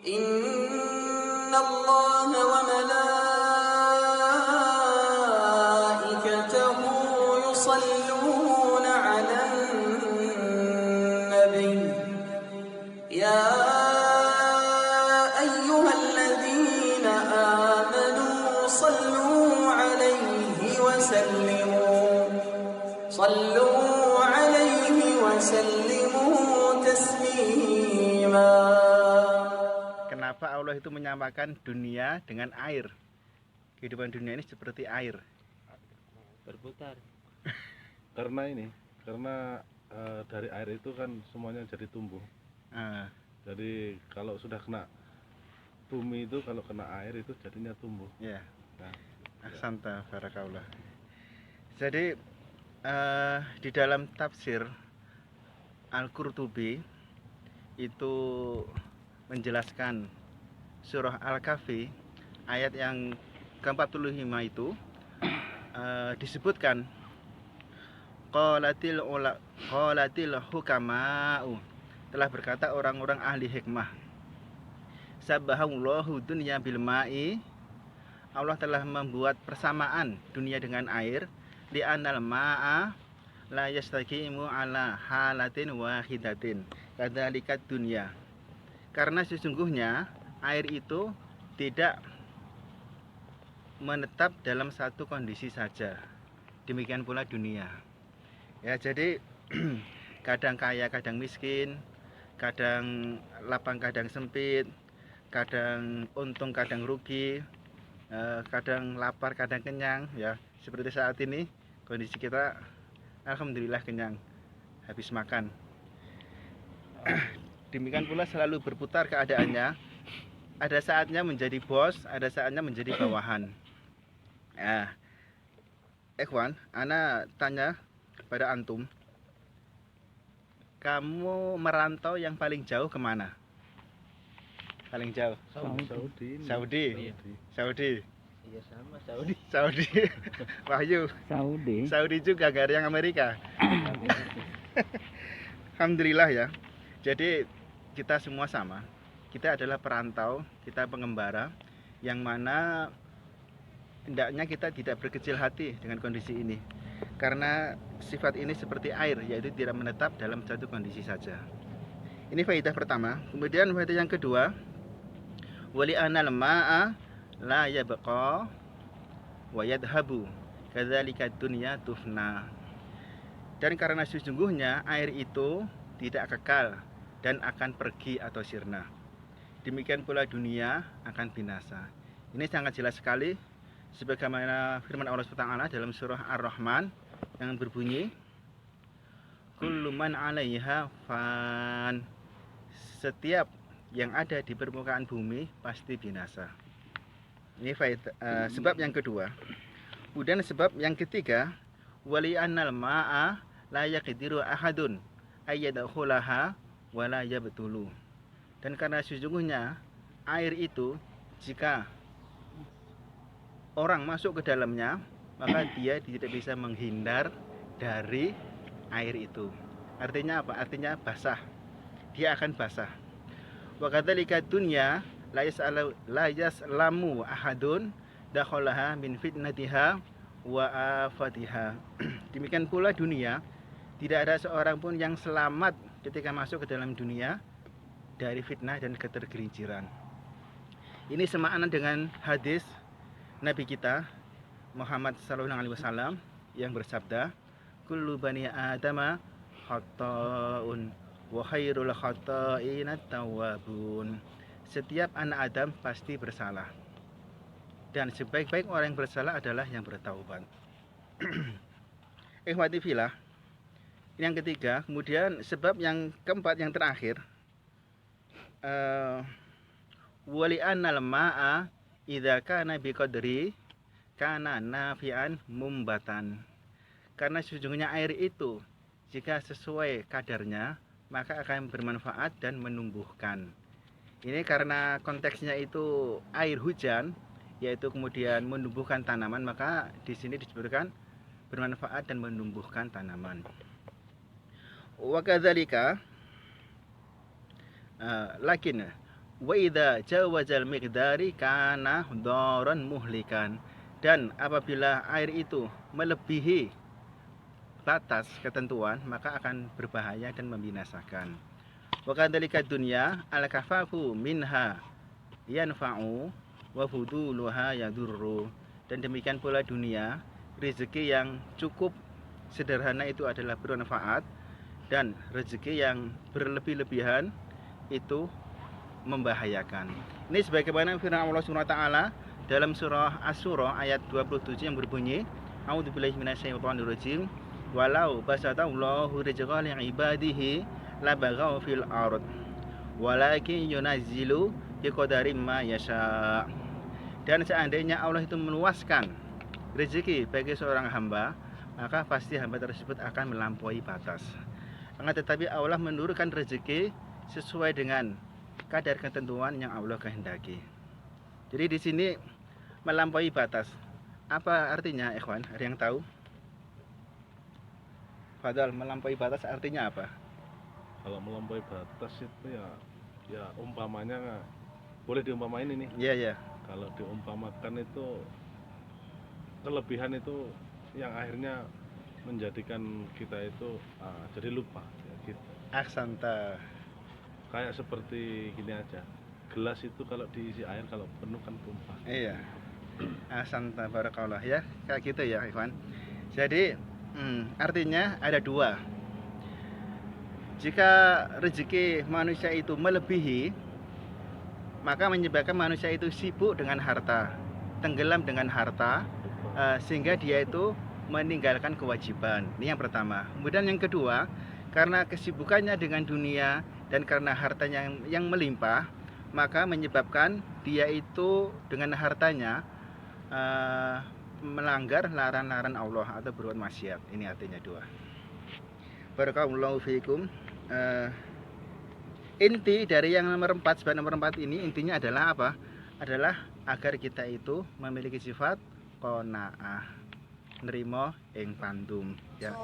Innallaha wa malaikatahu yusalluna 'alan nabi ya ayyuhalladzina amanu sallu 'alaihi wa sallimu taslima. Kenapa Allah itu menyamakan dunia dengan air? Kehidupan dunia ini seperti air berputar. Karena dari air itu kan semuanya jadi tumbuh. Jadi kalau sudah kena bumi itu, kalau kena air itu jadinya tumbuh. Ya. Nah, Ahsanta barakallah. Jadi di dalam tafsir Al-Qurtubi itu menjelaskan surah Al-Kahfi ayat yang ke-45 itu disebutkan qalatil hukama'u, telah berkata orang-orang ahli hikmah, sabbahallahu dunya bil ma'i, Allah telah membuat persamaan dunia dengan air, li'anal ma'a la yastaqimu ala halatin wahidatin kadzalika dunya, karena sesungguhnya air itu tidak menetap dalam satu kondisi saja, demikian pula dunia. Ya, jadi kadang kaya kadang miskin, kadang lapang kadang sempit, kadang untung kadang rugi, kadang lapar kadang kenyang. Ya, seperti saat ini kondisi kita alhamdulillah kenyang, habis makan. Demikian pula selalu berputar keadaannya, ada saatnya menjadi bos, ada saatnya menjadi bawahan. Ikhwan, ana tanya kepada antum, kamu merantau yang paling jauh kemana? Paling jauh? Saudi. Iya sama Saudi. Wahyu. Saudi juga, gak ada yang Amerika. Alhamdulillah ya. Jadi kita semua sama. Kita adalah perantau, kita pengembara, yang mana hendaknya kita tidak berkecil hati dengan kondisi ini. Karena sifat ini seperti air, yaitu tidak menetap dalam satu kondisi saja. Ini faedah pertama. Kemudian faedah yang kedua, wali anal ma'a la yabqa wa yadhabu kadzalika dunya tufna. Dan karena sesungguhnya air itu tidak kekal dan akan pergi atau sirna, demikian pula dunia akan binasa. Ini sangat jelas sekali sebagaimana firman Allah SWT dalam surah Ar-Rahman yang berbunyi kullu man 'alaiha fan, setiap yang ada di permukaan bumi pasti binasa. Ini sebab yang kedua. Kemudian sebab yang ketiga, wali annal ma'a la yaqdiru ahadun ayyadkhulaha wa la yabtulu. Dan karena sesungguhnya air itu jika orang masuk ke dalamnya, maka dia tidak bisa menghindar dari air itu. Artinya apa? Artinya basah. Dia akan basah. Wa kadzalika dunya la yaslamu ahadun dakhalaha min fitnatiha wa afatiha. Demikian pula dunia, tidak ada seorang pun yang selamat ketika masuk ke dalam dunia dari fitnah dan ketergelinciran. Ini semakna dengan hadis Nabi kita Muhammad SAW yang bersabda, kullu bani adama khata'un wa khairul khata'ina tawwabun. Setiap anak Adam pasti bersalah, dan sebaik-baik orang yang bersalah adalah yang bertaubat. Ikhwati fillah, yang ketiga. Kemudian sebab yang keempat, yang terakhir, wali annal ma'a idza kana biqadri kana nafi'an mumbatan. Karena sesungguhnya air itu jika sesuai kadarnya maka akan bermanfaat dan menumbuhkan. Ini karena konteksnya itu air hujan, yaitu kemudian menumbuhkan tanaman, maka di sini disebutkan bermanfaat dan menumbuhkan tanaman. Wa kadzalika lakin Wa idza jawazal miqdari kana dharan muhlikan. Dan apabila air itu melebihi batas ketentuan, maka akan berbahaya dan membinasakan. Wa kadzalika dunya al-kafafu minha yanfa'u wa fuduluha yadurru. Dan demikian pula dunia, rezeki yang cukup sederhana itu adalah bermanfaat, dan rezeki yang berlebih-lebihan itu membahayakan. Ini sebagaimana firman Allah Subhanahu wa taala dalam surah Asy-Syura ayat 27 yang berbunyi, A'udzubillahi minasyaitonir rajim. Walau basatallahu rizqa li'ibadihi labaghaw fil ard. Walakin yunazzilu biqadarin ma yasha. Dan seandainya Allah itu meluaskan rezeki bagi seorang hamba, maka pasti hamba tersebut akan melampaui batas. Akan tetapi Allah menurunkan rezeki sesuai dengan kadar ketentuan yang Allah kehendaki. Jadi di sini melampaui batas. Apa artinya, ikhwan? Ada yang tahu? Padahal melampaui batas artinya apa? Kalau melampaui batas itu ya umpamanya boleh diumpamain ini. Iya, iya. Kalau diumpamakan itu kelebihan itu yang akhirnya menjadikan kita itu jadi lupa ya, gitu. Aksanta. Kayak seperti gini aja, gelas itu kalau diisi air kalau penuh kan tumpah. Iya. Aksanta barakallah ya, kayak gitu ya, ikhwan. Jadi artinya ada dua. Jika rezeki manusia itu melebihi, maka menyebabkan manusia itu sibuk dengan harta, tenggelam dengan harta, sehingga dia itu meninggalkan kewajiban. Ini yang pertama. Kemudian yang kedua, karena kesibukannya dengan dunia dan karena hartanya yang melimpah, maka menyebabkan dia itu dengan hartanya melanggar larangan-larangan Allah atau berbuat maksiat. Ini artinya dua. Barakallahu fiikum. Inti dari yang nomor 4, sebab nomor 4 ini intinya adalah apa? Adalah agar kita itu memiliki sifat qanaah, nerimo ing pandum ya.